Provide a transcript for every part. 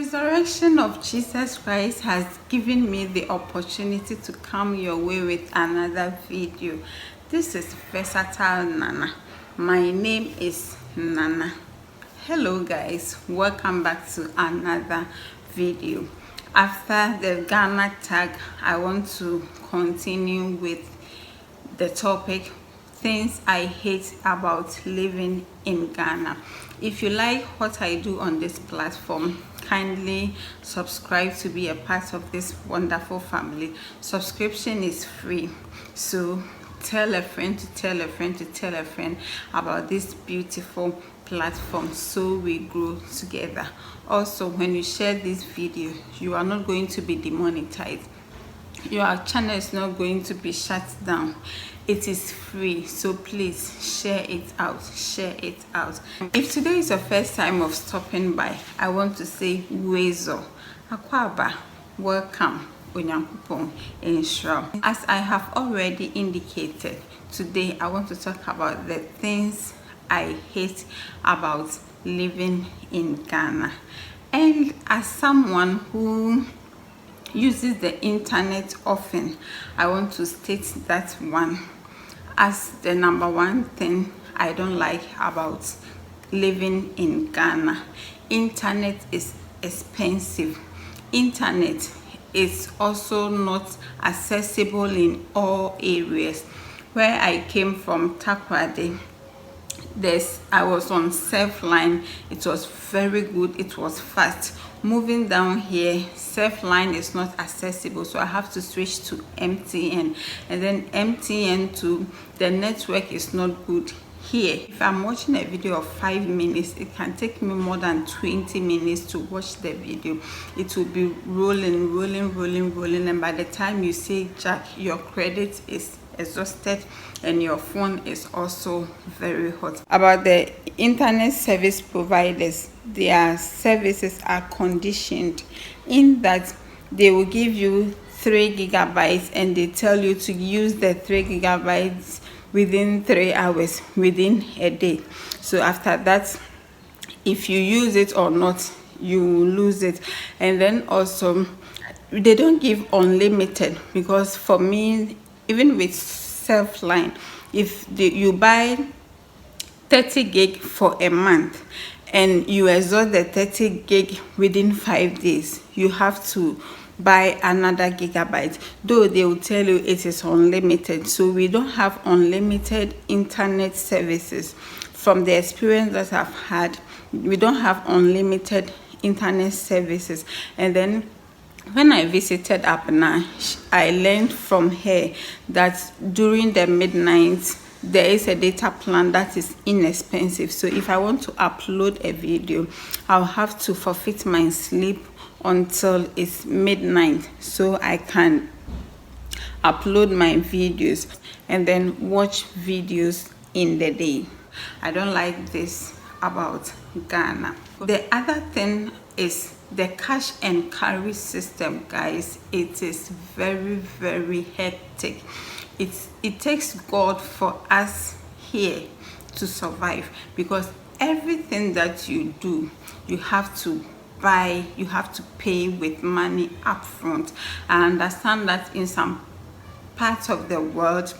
resurrection of Jesus Christ has given me the opportunity to come your way with another video. This is Versatile Nana. My name is Nana. Hello guys, welcome back to another video. After the Ghana tag, I want to continue with the topic things I hate about living in Ghana. If you like what I do on this platform, kindly subscribe to be a part of this wonderful family. Subscription is free, so tell a friend to tell a friend to tell a friend about this beautiful platform so we grow together. Also, when you share this video, you are not going to be demonetized. Your channel is not going to be shut down. It is free, so please share it out. If today is your first time of stopping by, I want to say Wezo Akwaba, welcome Onyankopon Enshra. As I have already indicated, today I want to talk about the things I hate about living in Ghana. And as someone who uses the internet often, I want to state that one as the number one thing I don't like about living in Ghana. Internet is expensive. Internet is also not accessible in all areas. Where I came from, Takoradi, I was on Surfline. It was very good, it was fast. Moving down here, Surfline is not accessible, so I have to switch to MTN, and then MTN to the network is not good here. If I'm watching a video of 5 minutes, it can take me more than 20 minutes to watch the video. It will be rolling, and by the time you say Jack, your credit is exhausted and your phone is also very hot. About the internet service providers, their services are conditioned in that they will give you 3 gigabytes and they tell you to use the 3 gigabytes within 3 hours, within a day. So after that, if you use it or not, you lose it. And then also they don't give unlimited, because for me, even with Surfline, if you buy 30 gig for a month and you exhaust the 30 gig within 5 days, you have to buy another gigabyte, though they will tell you it is unlimited. So we don't have unlimited internet services. From the experience that I've had, we don't have unlimited internet services. And then when I visited Apna, I learned from her that during the midnight there is a data plan that is inexpensive. So if I want to upload a video, I'll have to forfeit my sleep until it's midnight so I can upload my videos and then watch videos in the day. I don't like this about Ghana. The other thing is the cash and carry system, guys. It is very hectic. It takes God for us here to survive, because everything that you do, you have to buy, you have to pay with money upfront. I understand that in some parts of the world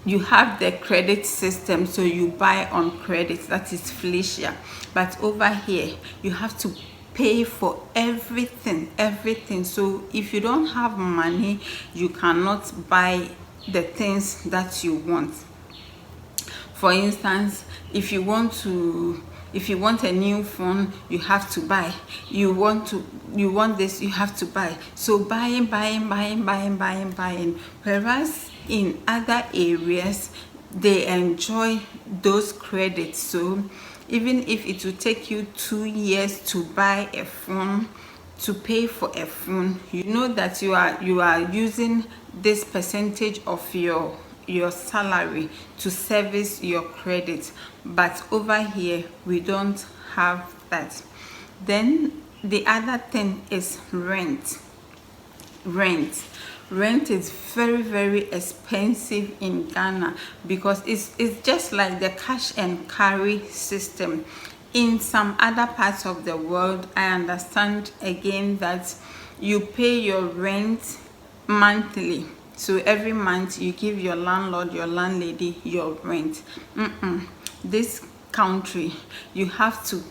you have the credit system, so you buy on credit, that is Felicia. But over here you have to pay for everything. So if you don't have money, you cannot buy the things that you want. For instance, if you want a new phone, you have to buy. You want this, you have to buy. So buying. Whereas in other areas, they enjoy those credits. So even if it will take you 2 years to buy a phone, to pay for a phone, you know that you are using this percentage of your salary to service your credit. But over here we don't have that. Then the other thing is rent is very expensive in Ghana, because it's just like the cash and carry system. In some other parts of the world, I understand again that you pay your rent monthly. So every month you give your landlord, your landlady your rent. This country, you have to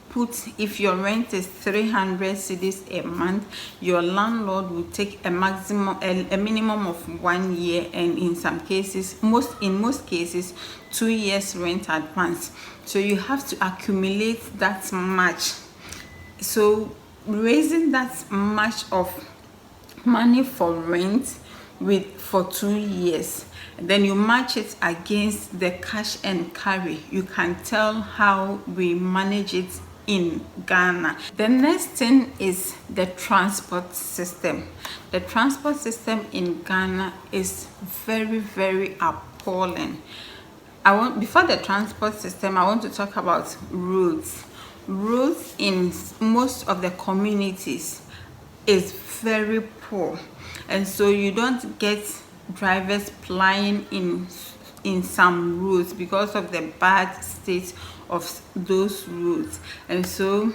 put, if your rent is 300 cedis a month, your landlord will take a minimum of 1 year, and in some cases, in most cases, 2 years rent advance. So you have to accumulate that much. So raising that much of money for rent for 2 years, then you match it against the cash and carry, you can tell how we manage it in Ghana. The next thing is the transport system. The transport system in Ghana is very, very appalling. Before the transport system, I want to talk about roads. Roads in most of the communities is very poor, and so you don't get drivers plying in some roads because of the bad state of those roads. And so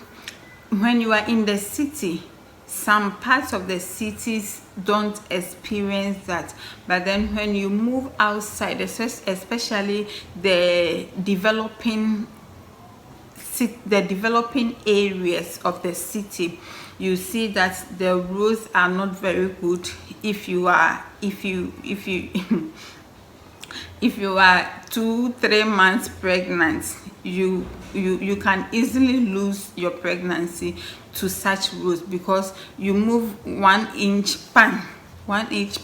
when you are in the city, some parts of the cities don't experience that, but then when you move outside, especially the developing areas of the city, you see that the roads are not very good. If you are 2-3 months pregnant, you can easily lose your pregnancy to such roads, because you move 1 inch pan, it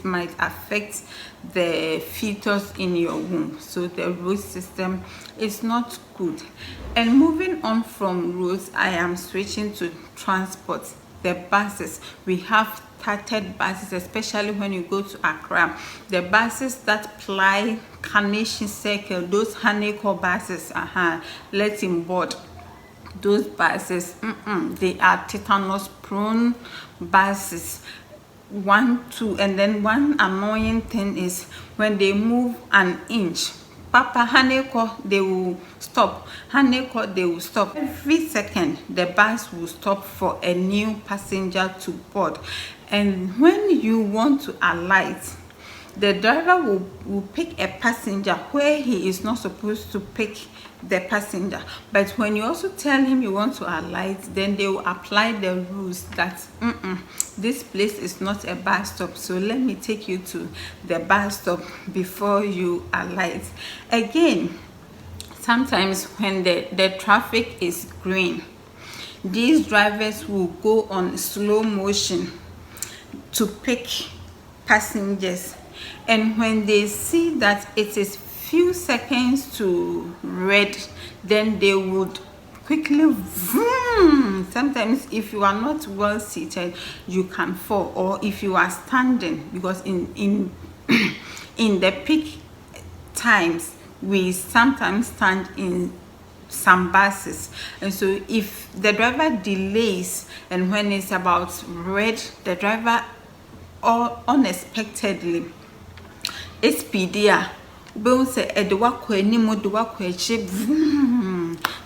might affect the fetus in your womb. So the road system is not good. And moving on from roads, I am switching to transport. The buses, we have started buses, especially when you go to Accra. The buses that ply Carnation Circle, those Haneko buses, let him board. Those buses, they are tetanus prone buses. 1, 2, and then one annoying thing is when they move an inch, Papa Haneko, they will stop. Haneko, they will stop. Every second, the bus will stop for a new passenger to board. And when you want to alight, the driver will pick a passenger where he is not supposed to pick the passenger. But when you also tell him you want to alight, then they will apply the rules that this place is not a bus stop, so let me take you to the bus stop before you alight. Again, sometimes when the traffic is green, these drivers will go on slow motion to pick passengers, and when they see that it is few seconds to red, then they would quickly vroom. Sometimes if you are not well seated, you can fall, or if you are standing, because in the peak times we sometimes stand in some buses. And so if the driver delays, and when it's about red, the driver unexpectedly it's PDA.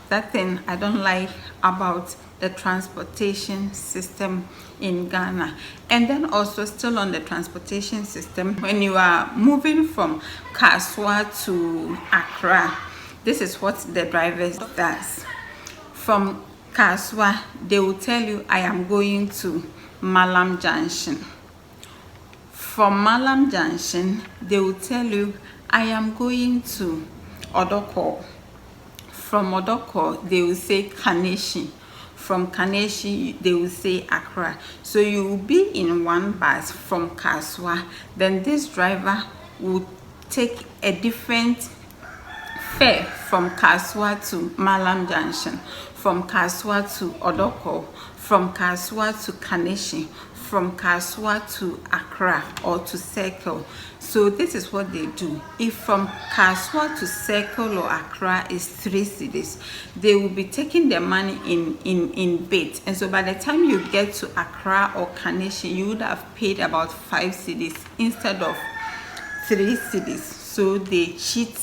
That thing I don't like about the transportation system in Ghana. And then also still on the transportation system, when you are moving from Kaswa to Accra, this is what the driver does. From Kaswa, they will tell you, I am going to Malam Junction. From Malam Junction, they will tell you, I am going to Odoko. From Odoko, they will say Kaneshi. From Kaneshi, they will say Accra. So you will be in one bus from Kaswa. Then this driver will take a different fare from Kaswa to Malam Junction, from Kaswa to Odoko, from Kaswa to Kaneshi, from Kaswa to Accra or to Circle. So this is what they do. If from Kaswa to Circle or Accra is 3 cedis, they will be taking their money in bits. And so by the time you get to Accra or Kaneshi, you would have paid about 5 cedis instead of 3 cedis. So they cheat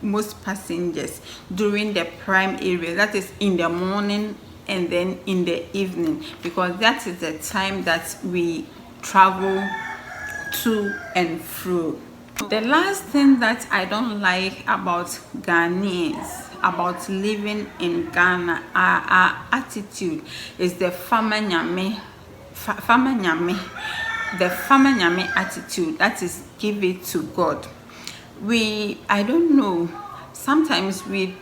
most passengers during the prime area, that is in the morning and then in the evening, because that is the time that we travel to and fro. The last thing that I don't like about Ghanaians, about living in Ghana, our attitude is the Famine, the Famine attitude, that is give it to God. I don't know, sometimes we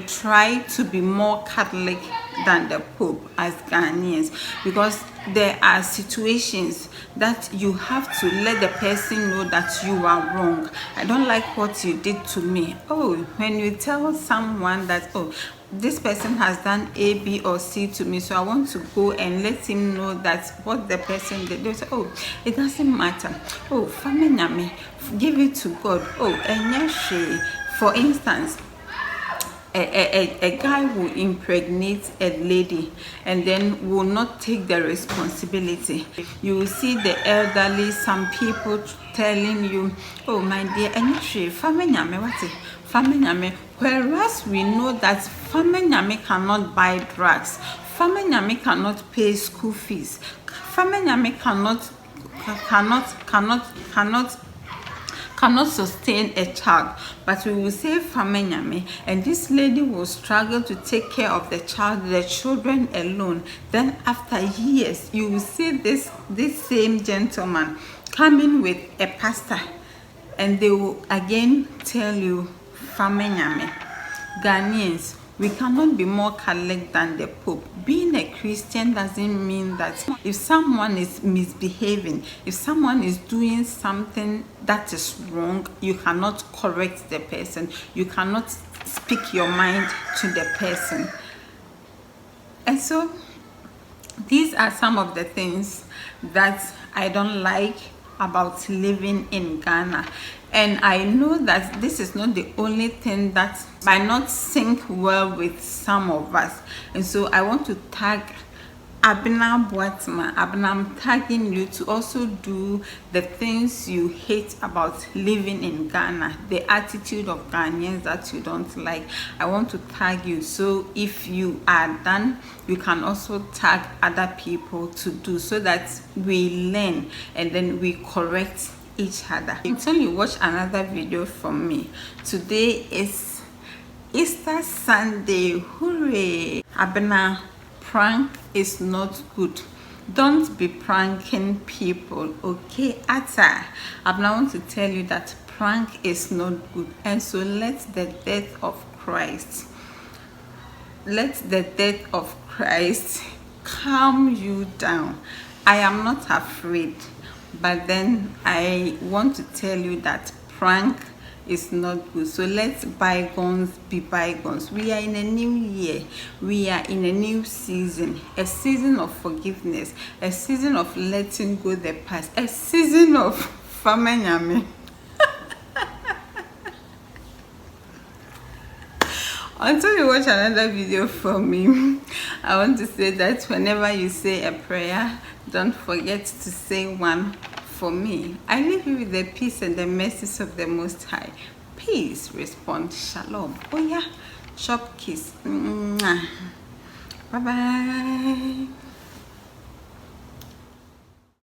try to be more Catholic than the Pope as Ghanaians, because there are situations that you have to let the person know that you are wrong. I don't like what you did to me. Oh, when you tell someone that, oh, this person has done A, B, or C to me, so I want to go and let him know that what the person did. They say, oh, it doesn't matter. Oh, Famine, give it to God. Oh, and for instance, a guy will impregnate a lady and then will not take the responsibility. You will see the elderly, some people telling you, oh my dear, and Famine, whereas we know that Famine cannot buy drugs, Famine cannot pay school fees, Famine cannot sustain a child, but we will say Famine, and this lady will struggle to take care of the children alone. Then after years, you will see this same gentleman coming with a pastor, and they will again tell you Famine. Ghanaians, we cannot be more Catholic than the Pope. Being a Christian doesn't mean that if someone is misbehaving, if someone is doing something that is wrong, you cannot correct the person. You cannot speak your mind to the person. And so these are some of the things that I don't like about living in Ghana. And I know that this is not the only thing that might not sync well with some of us. And so I want to tag Abena Boatma. Abena, I'm tagging you to also do the things you hate about living in Ghana, the attitude of Ghanaians that you don't like. I want to tag you, so if you are done, you can also tag other people to do, so that we learn and then we correct each other. Until you watch another video from me. Today is Easter Sunday. Hooray! Abena, prank is not good. Don't be pranking people, okay? Abena, I want to tell you that prank is not good. And so let the death of Christ calm you down. I am not afraid, but then I want to tell you that prank is not good. So let bygones be bygones. We are in a new year. We are in a new season. A season of forgiveness. A season of letting go the past. A season of Famine. Until you watch another video from me, I want to say that whenever you say a prayer, don't forget to say one for me. I leave you with the peace and the mercies of the Most High. Peace, respond, shalom. Oh yeah, chop kiss. Bye bye.